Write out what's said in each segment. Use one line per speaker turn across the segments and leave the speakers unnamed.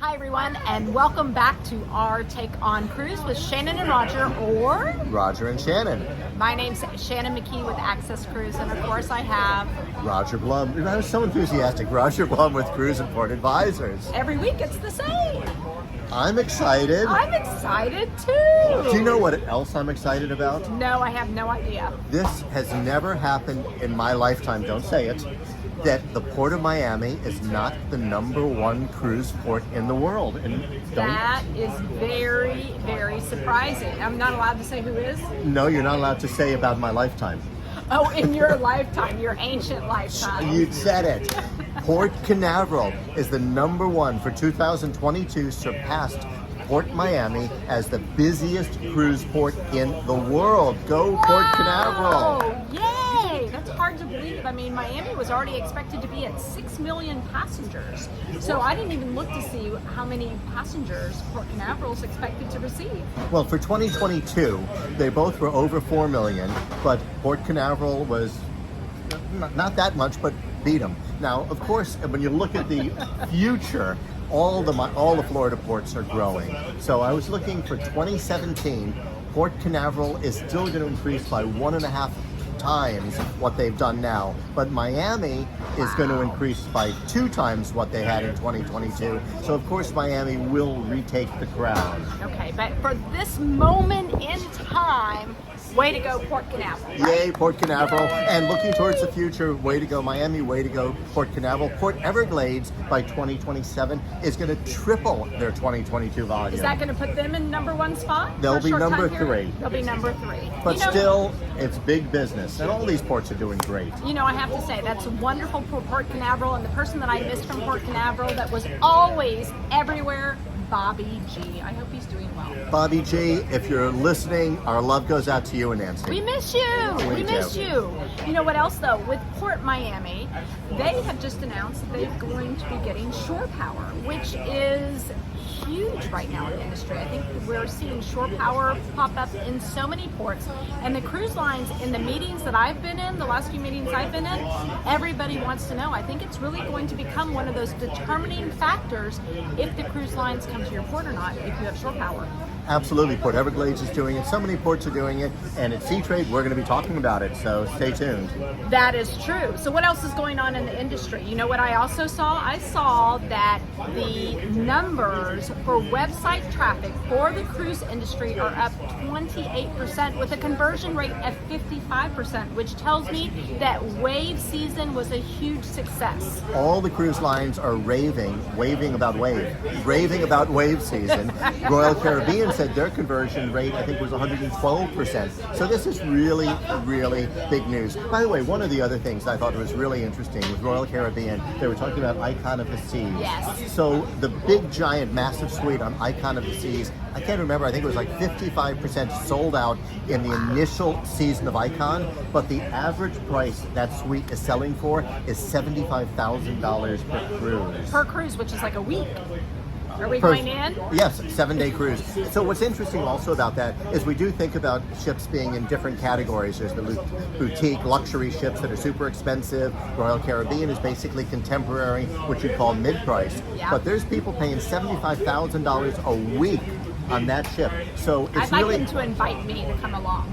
Hi everyone, and welcome back to our take on cruise with Shannon and Roger, or
Roger and Shannon.
my name's Shannon McKee with Access Cruise, and of course I have
Roger Blum. I was so enthusiastic. Roger Blum with Cruise and Port Advisors.
every week it's the same.
I'm excited.
I'm excited too.
Do you know what else I'm excited about?
No, I have no idea.
This has never happened in my lifetime, don't say it, that the Port of Miami is not the #1 cruise port in the world. And
That is very, very surprising. I'm not allowed to say who is.
no, you're not allowed to say about my lifetime.
Oh, in your lifetime, your ancient lifetime.
You said it. Port Canaveral is the #1 for 2022, surpassed Port Miami as the busiest cruise port in the world. Go Port Canaveral!
Oh, yay! That's hard to believe. I mean, Miami was already expected to be at 6 million passengers. So I didn't even look to see how many passengers Port Canaveral is expected to receive.
Well, for 2022, they both were over 4 million, but Port Canaveral was not that much, but beat them. Now, of course, when you look at the future, all the Florida ports are growing. So I was looking for 2017. Port Canaveral is still going to increase by 1.5 times what they've done now, but Miami is going to increase by 2 times what they had in 2022. So of course Miami will retake the crown.
Okay, but for this moment in time, way to go, Port Canaveral.
Yay, Port Canaveral. And looking towards the future, way to go Miami, way to go Port Canaveral. Port Everglades by 2027 is going to triple their 2022 volume.
Is that going to put them in #1 spot?
They'll
for a
be
short
number
time period?
3.
They'll be number 3.
But
You know,
still, it's big business. And all these ports are doing great.
You know, I have to say, that's wonderful for Port Canaveral, and the person that I missed from Port Canaveral that was always everywhere, Bobby G. I hope he's doing well.
Bobby G, if you're listening, our love goes out to you and Nancy.
We miss you.
We
We miss
do.
you. You know what else, though? With Port Miami, they have just announced that they're going to be getting shore power, which is huge right now in the industry. I think we're seeing shore power pop up in so many ports, and the cruise lines, in the meetings that I've been in, the last few meetings I've been in, everybody wants to know. I think it's really going to become one of those determining factors if the cruise lines come to your port or not, if you have shore power.
Absolutely. Port Everglades is doing it. So many ports are doing it. And at Sea Trade, we're going to be talking about it. So stay tuned.
That is true. So what else is going on in the industry? You know what I also saw? I saw that the numbers for website traffic for the cruise industry are up 28% with a conversion rate of 55%, which tells me that wave season was a huge success.
All the cruise lines are raving about wave season. Royal Caribbean said their conversion rate, I think, was 112%. So this is really, really big news. By the way, one of the other things I thought was really interesting with Royal Caribbean, they were talking about Icon of the Seas.
Yes.
So the big, giant, massive suite on Icon of the Seas, I can't remember, I think it was like 55% sold out in the initial season of Icon, but the average price that suite is selling for is $75,000 per cruise.
Per cruise, which is like a week. Are we
Per-
going in?
Yes, 7-day cruise. So what's interesting also about that is we do think about ships being in different categories. There's the boutique luxury ships that are super expensive. Royal Caribbean is basically contemporary, which you call mid-price.
Yeah.
But there's people paying $75,000 a week on that ship. So it's
I'd like
really
them to invite me to come along.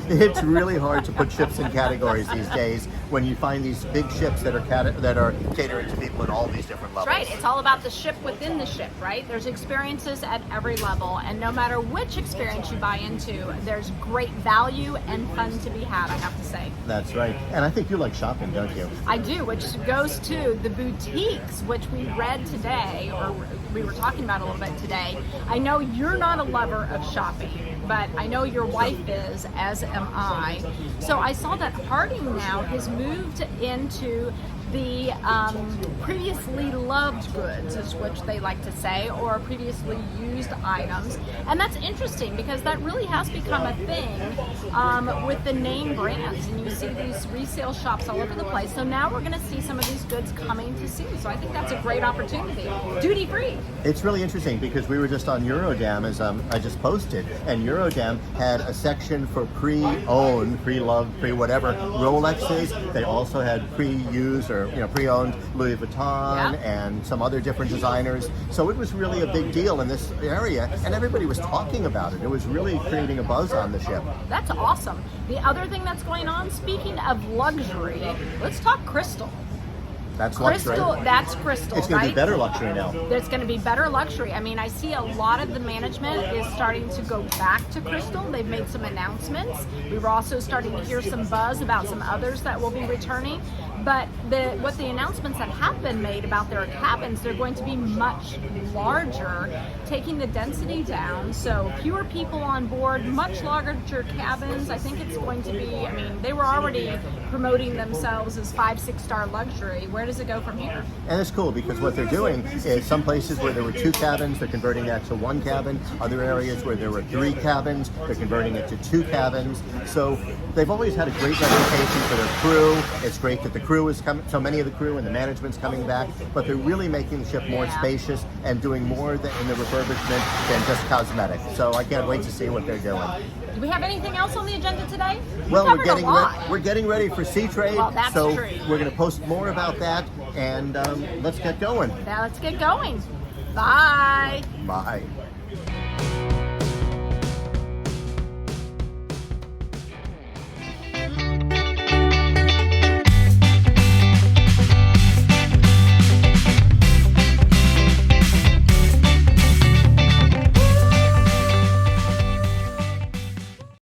it's really hard to put ships in categories these days when you find these big ships that are catering to people at all these different levels.
Right, it's all about the ship within the ship, right? There's experiences at every level, and no matter which experience you buy into, there's great value and fun to be had, I have to say.
That's right. And I think you like shopping, don't you?
I do, which goes to the boutiques, which we read today, or we were talking about a little bit today. I know you're not a lover of shopping, but I know your wife is, as am I. So I saw that Harding now has moved into the previously loved goods, is which they like to say, or previously used items. And that's interesting because that really has become a thing with the name brands. And you see these resale shops all over the place. So now we're going to see some of these goods coming to sea. So I think that's a great opportunity. Duty free.
It's really interesting because we were just on Eurodam as I just posted, and Eurodam had a section for pre-owned, pre-loved, pre-whatever Rolexes. They also had pre-used or pre-owned Louis Vuitton and some other different designers. So it was really a big deal in this area, and everybody was talking about it. It was really creating a buzz on the ship.
That's awesome. The other thing that's going on, speaking of luxury, let's talk crystal.
That's luxury.
That's crystal.
It's going to
right?
be better luxury now.
There's going to be better luxury. I mean, I see a lot of the management is starting to go back to crystal. They've made some announcements. We were also starting to hear some buzz about some others that will be returning. But what the announcements that have been made about their cabins, they're going to be much larger, taking the density down. So fewer people on board, much larger cabins. I think it's going to be, I mean, they were already promoting themselves as 5-6 star luxury. Where does it go from here?
And it's cool because what they're doing is some places where there were 2 cabins, they're converting that to 1 cabin. Other areas where there were 3 cabins, they're converting it to 2 cabins. So they've always had a great reputation for their crew. It's great that the crew is coming, so many of the crew and the management's coming back, but they're really making the ship more spacious and doing more in the refurbishment than just cosmetic. So I can't wait to see what they're doing.
Do we have anything else on the agenda today?
Well, we're getting ready for sea trade,
well, that's
so
true.
We're going to post more about that, and let's get going.
Now let's get going. Bye.
Bye.